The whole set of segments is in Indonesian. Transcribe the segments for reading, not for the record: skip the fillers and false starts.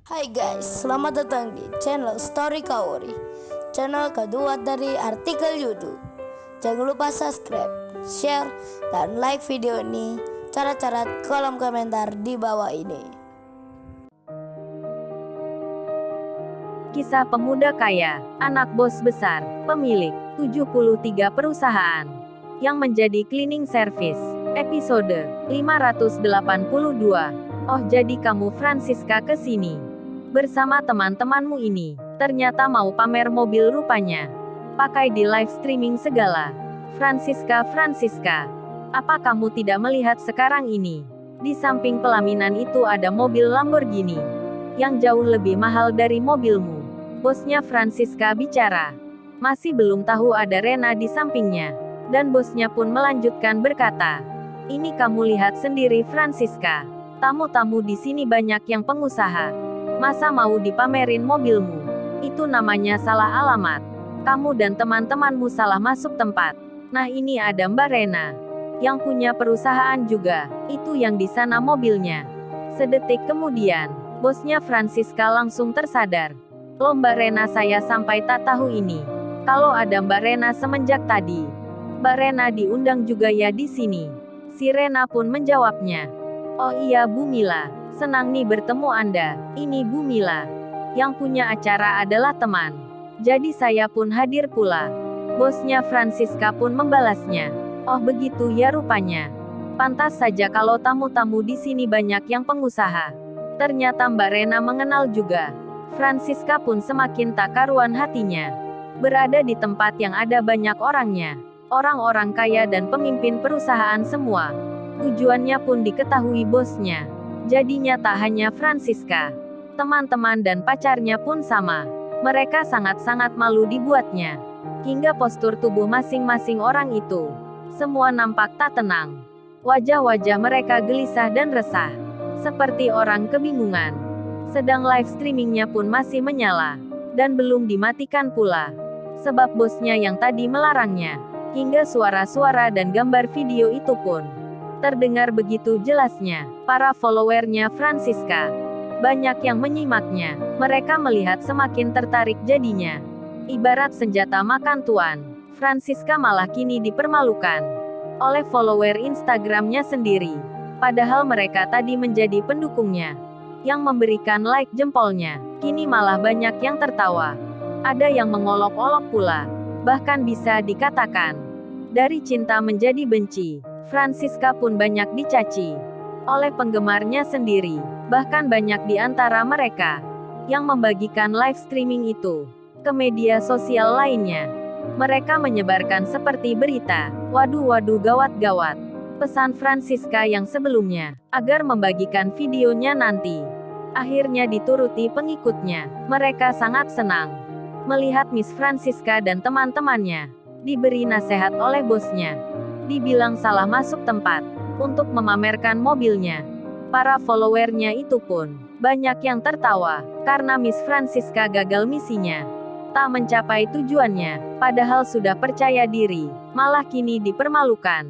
Hai guys, selamat datang di channel Story Kaori, channel kedua dari artikel YouTube. Jangan lupa subscribe, share, dan like video ini. Cara-cara kolom komentar di bawah ini. Kisah pemuda kaya, anak bos besar, pemilik 73 perusahaan, yang menjadi cleaning service. Episode 582. Oh, jadi kamu Francisca kesini bersama teman-temanmu ini. Ternyata mau pamer mobil rupanya. Pakai di live streaming segala. Francisca, apa kamu tidak melihat sekarang ini? Di samping pelaminan itu ada mobil Lamborghini yang jauh lebih mahal dari mobilmu. Bosnya Francisca bicara. Masih belum tahu ada Rena di sampingnya. Dan bosnya pun melanjutkan berkata, "Ini kamu lihat sendiri Francisca. Tamu-tamu di sini banyak yang pengusaha. Masa mau dipamerin mobilmu? Itu namanya salah alamat. Kamu dan teman-temanmu salah masuk tempat. Nah, ini ada Mbak Rena yang punya perusahaan juga. Itu yang di sana mobilnya." Sedetik kemudian, bosnya Francisca langsung tersadar. "Loh Mbak Rena, saya sampai tak tahu ini. Kalau ada Mbak Rena semenjak tadi. Mbak Rena diundang juga ya di sini?" Si Rena pun menjawabnya. "Oh iya Bu Mila, senang nih bertemu Anda. Ini Bu Mila. Yang punya acara adalah teman. Jadi saya pun hadir pula." Bosnya Francisca pun membalasnya. "Oh begitu ya rupanya. Pantas saja kalau tamu-tamu di sini banyak yang pengusaha." Ternyata Mbak Rena mengenal juga. Francisca pun semakin tak karuan hatinya. Berada di tempat yang ada banyak orangnya. Orang-orang kaya dan pemimpin perusahaan semua. Tujuannya pun diketahui bosnya. Jadinya tak hanya Francisca. Teman-teman dan pacarnya pun sama. Mereka sangat-sangat malu dibuatnya. Hingga postur tubuh masing-masing orang itu. Semua nampak tak tenang. Wajah-wajah mereka gelisah dan resah. Seperti orang kebingungan. Sedang live streamingnya pun masih menyala. Dan belum dimatikan pula. Sebab bosnya yang tadi melarangnya. Hingga suara-suara dan gambar video itu pun terdengar begitu jelasnya. Para followernya Francisca banyak yang menyimaknya. Mereka melihat semakin tertarik jadinya. Ibarat senjata makan tuan, Francisca malah kini dipermalukan oleh follower Instagramnya sendiri. Padahal mereka tadi menjadi pendukungnya, yang memberikan like jempolnya. Kini malah banyak yang tertawa. Ada yang mengolok-olok pula. Bahkan bisa dikatakan, dari cinta menjadi benci. Francisca pun banyak dicaci oleh penggemarnya sendiri. Bahkan banyak di antara mereka yang membagikan live streaming itu ke media sosial lainnya. Mereka menyebarkan seperti berita, "Waduh gawat-gawat. Pesan Francisca yang sebelumnya, agar membagikan videonya nanti." Akhirnya dituruti pengikutnya. Mereka sangat senang melihat Miss Francisca dan teman-temannya diberi nasihat oleh bosnya. Dibilang salah masuk tempat untuk memamerkan mobilnya. Para followernya itu pun banyak yang tertawa karena Miss Francisca gagal misinya. Tak mencapai tujuannya, padahal sudah percaya diri, malah kini dipermalukan.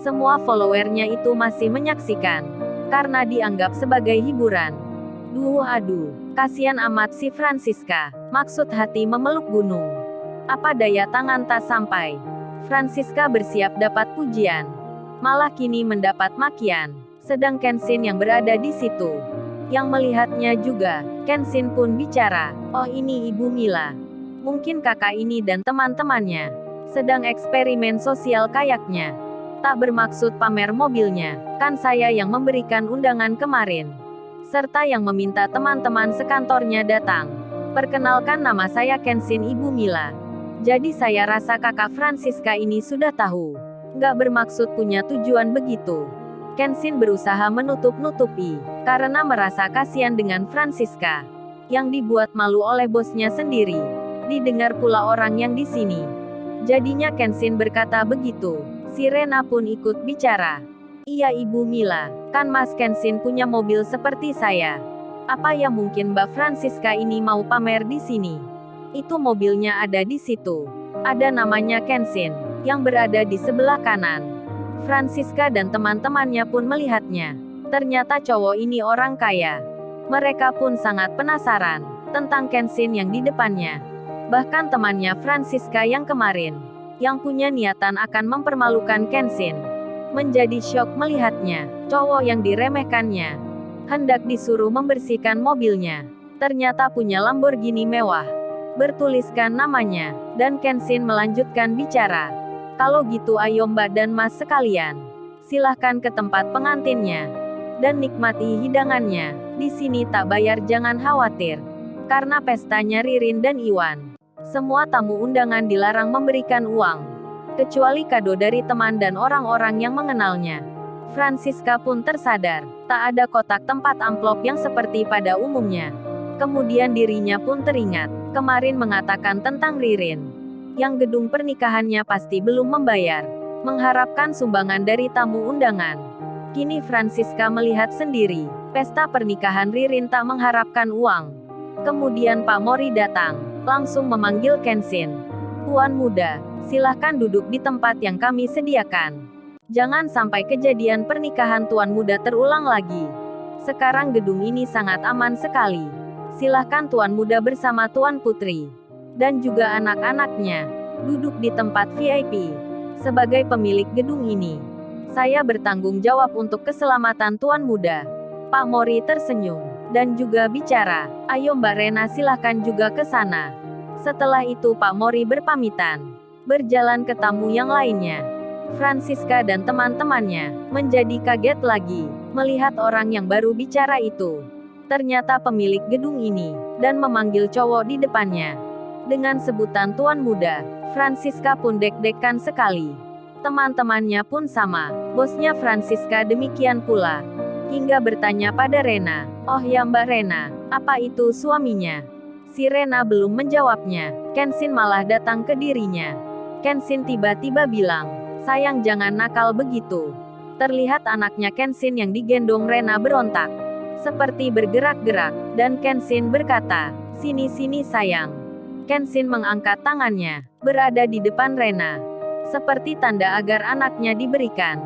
Semua followernya itu masih menyaksikan karena dianggap sebagai hiburan. Aduh, kasihan amat si Francisca. Maksud hati memeluk gunung. Apa daya tangan tak sampai. Francisca bersiap dapat pujian, malah kini mendapat makian. Sedang Kenshin yang berada di situ, yang melihatnya juga. Kenshin pun bicara, "Oh ini Ibu Mila. Mungkin kakak ini dan teman-temannya sedang eksperimen sosial kayaknya. Tak bermaksud pamer mobilnya. Kan saya yang memberikan undangan kemarin. Serta yang meminta teman-teman sekantornya datang. Perkenalkan, nama saya Kenshin Ibu Mila. Jadi saya rasa kakak Francisca ini sudah tahu. Nggak bermaksud punya tujuan begitu." Kenshin berusaha menutup-nutupi, karena merasa kasihan dengan Francisca, yang dibuat malu oleh bosnya sendiri. Didengar pula orang yang di sini. Jadinya Kenshin berkata begitu. Si Rena pun ikut bicara. "Iya Ibu Mila, kan Mas Kenshin punya mobil seperti saya. Apa ya mungkin Mbak Francisca ini mau pamer di sini? Itu mobilnya ada di situ. Ada namanya Kenshin, yang berada di sebelah kanan." Francisca dan teman-temannya pun melihatnya. Ternyata cowok ini orang kaya. Mereka pun sangat penasaran tentang Kenshin yang di depannya. Bahkan temannya Francisca yang kemarin, yang punya niatan akan mempermalukan Kenshin, menjadi syok melihatnya. Cowok yang diremehkannya hendak disuruh membersihkan mobilnya. Ternyata punya Lamborghini mewah, bertuliskan namanya, dan Kenshin melanjutkan bicara. Kalau gitu ayo mbak dan mas sekalian, silahkan ke tempat pengantinnya, dan nikmati hidangannya. Di sini tak bayar, jangan khawatir. Karena pestanya Ririn dan Iwan, semua tamu undangan dilarang memberikan uang, kecuali kado dari teman dan orang-orang yang mengenalnya. Francisca pun tersadar, tak ada kotak tempat amplop yang seperti pada umumnya. Kemudian dirinya pun teringat, kemarin mengatakan tentang Ririn, yang gedung pernikahannya pasti belum membayar, mengharapkan sumbangan dari tamu undangan. Kini Francisca melihat sendiri, pesta pernikahan Ririn tak mengharapkan uang. Kemudian Pak Mori datang, langsung memanggil Kenshin. Tuan muda, silahkan duduk di tempat yang kami sediakan. Jangan sampai kejadian pernikahan tuan muda terulang lagi. Sekarang gedung ini sangat aman sekali. Silahkan tuan muda bersama tuan putri, dan juga anak-anaknya, duduk di tempat VIP. Sebagai pemilik gedung ini, saya bertanggung jawab untuk keselamatan tuan muda. Pak Mori tersenyum, dan juga bicara, ayo Mbak Rena silahkan juga ke sana. Setelah itu Pak Mori berpamitan, berjalan ke tamu yang lainnya. Francisca dan teman-temannya menjadi kaget lagi, melihat orang yang baru bicara itu. Ternyata pemilik gedung ini, dan memanggil cowok di depannya dengan sebutan tuan muda. Francisca pun deg-degan sekali. Teman-temannya pun sama, bosnya Francisca demikian pula. Hingga bertanya pada Rena, oh ya Mbak Rena, apa itu suaminya? Si Rena belum menjawabnya, Kenshin malah datang ke dirinya. Kenshin tiba-tiba bilang, sayang jangan nakal begitu. Terlihat anaknya Kenshin yang digendong Rena berontak, seperti bergerak-gerak, dan Kenshin berkata, sini-sini sayang. Kenshin mengangkat tangannya, berada di depan Rena, seperti tanda agar anaknya diberikan.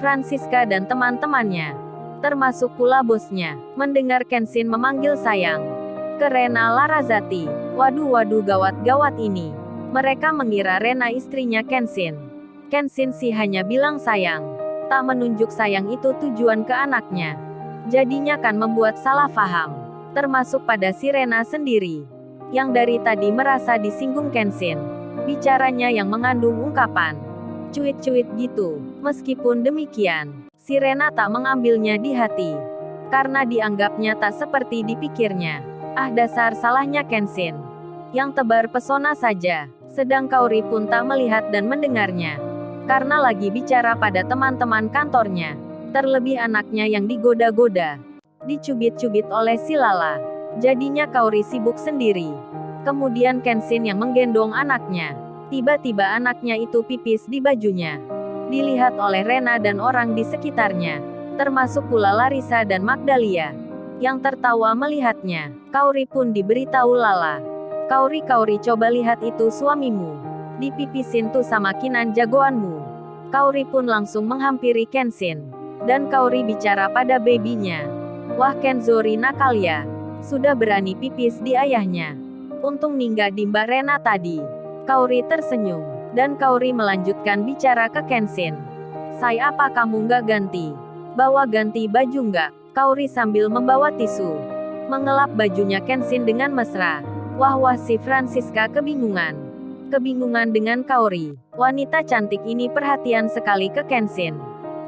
Francisca dan teman-temannya, termasuk pula bosnya, mendengar Kenshin memanggil sayang ke Rena Larazati. Waduh gawat ini. Mereka mengira Rena istrinya Kenshin. Kenshin sih hanya bilang sayang, tak menunjuk sayang itu tujuan ke anaknya. Jadinya kan membuat salah paham, termasuk pada si Rena sendiri, yang dari tadi merasa disinggung Kenshin. Bicaranya yang mengandung ungkapan cuit-cuit gitu. Meskipun demikian, si Rena tak mengambilnya di hati, karena dianggapnya tak seperti dipikirnya. Ah dasar salahnya Kenshin, yang tebar pesona saja. Sedang Kaori pun tak melihat dan mendengarnya, karena lagi bicara pada teman-teman kantornya. Terlebih anaknya yang digoda-goda, dicubit-cubit oleh si Lala. Jadinya Kaori sibuk sendiri. Kemudian Kenshin yang menggendong anaknya. Tiba-tiba anaknya itu pipis di bajunya. Dilihat oleh Rena dan orang di sekitarnya, termasuk pula Larissa dan Magdalia, yang tertawa melihatnya. Kaori pun diberitahu Lala. Kaori coba lihat itu suamimu. Dipipisin tuh sama kinan jagoanmu. Kaori pun langsung menghampiri Kenshin. Dan Kaori bicara pada babynya. Wah Kenzori nakal ya. Sudah berani pipis di ayahnya. Untung ninggal di Mbak Rena tadi. Kaori tersenyum. Dan Kaori melanjutkan bicara ke Kenshin. Say apa kamu nggak ganti? Bawa ganti baju nggak? Kaori sambil membawa tisu, mengelap bajunya Kenshin dengan mesra. Wah si Francisca kebingungan. Kebingungan dengan Kaori. Wanita cantik ini perhatian sekali ke Kenshin.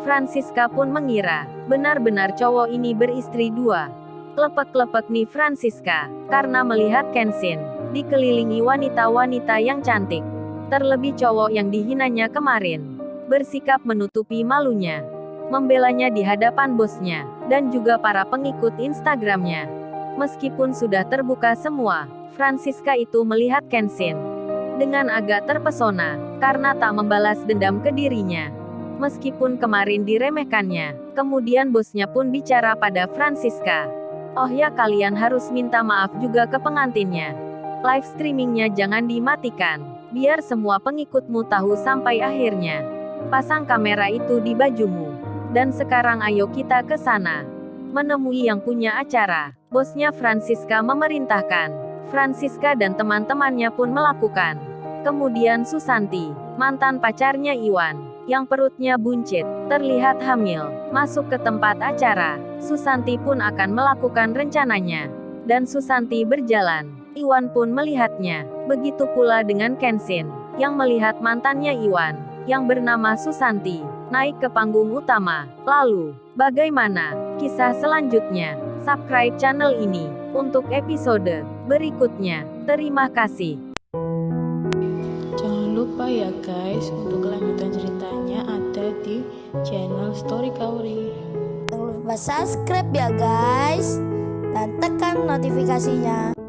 Francisca pun mengira, benar-benar cowok ini beristri dua. Lepek-lepek nih Francisca, karena melihat Kenshin dikelilingi wanita-wanita yang cantik. Terlebih cowok yang dihinanya kemarin, bersikap menutupi malunya, membelanya di hadapan bosnya, dan juga para pengikut Instagramnya. Meskipun sudah terbuka semua, Francisca itu melihat Kenshin dengan agak terpesona, karena tak membalas dendam ke dirinya. Meskipun kemarin diremehkannya, kemudian bosnya pun bicara pada Francisca. Oh ya kalian harus minta maaf juga ke pengantinnya. Live streamingnya jangan dimatikan, biar semua pengikutmu tahu sampai akhirnya. Pasang kamera itu di bajumu. Dan sekarang ayo kita ke sana, menemui yang punya acara. Bosnya Francisca memerintahkan. Francisca dan teman-temannya pun melakukan. Kemudian Susanti, mantan pacarnya Iwan, yang perutnya buncit, terlihat hamil, masuk ke tempat acara. Susanti pun akan melakukan rencananya. Dan Susanti berjalan. Iwan pun melihatnya. Begitu pula dengan Kenshin, yang melihat mantannya Iwan, yang bernama Susanti, naik ke panggung utama. Lalu, bagaimana kisah selanjutnya? Subscribe channel ini untuk episode berikutnya. Terima kasih. Jangan lupa ya guys, untuk kelanjutan ceritanya ada di channel Story Kaori. Jangan lupa subscribe ya guys, dan tekan notifikasinya.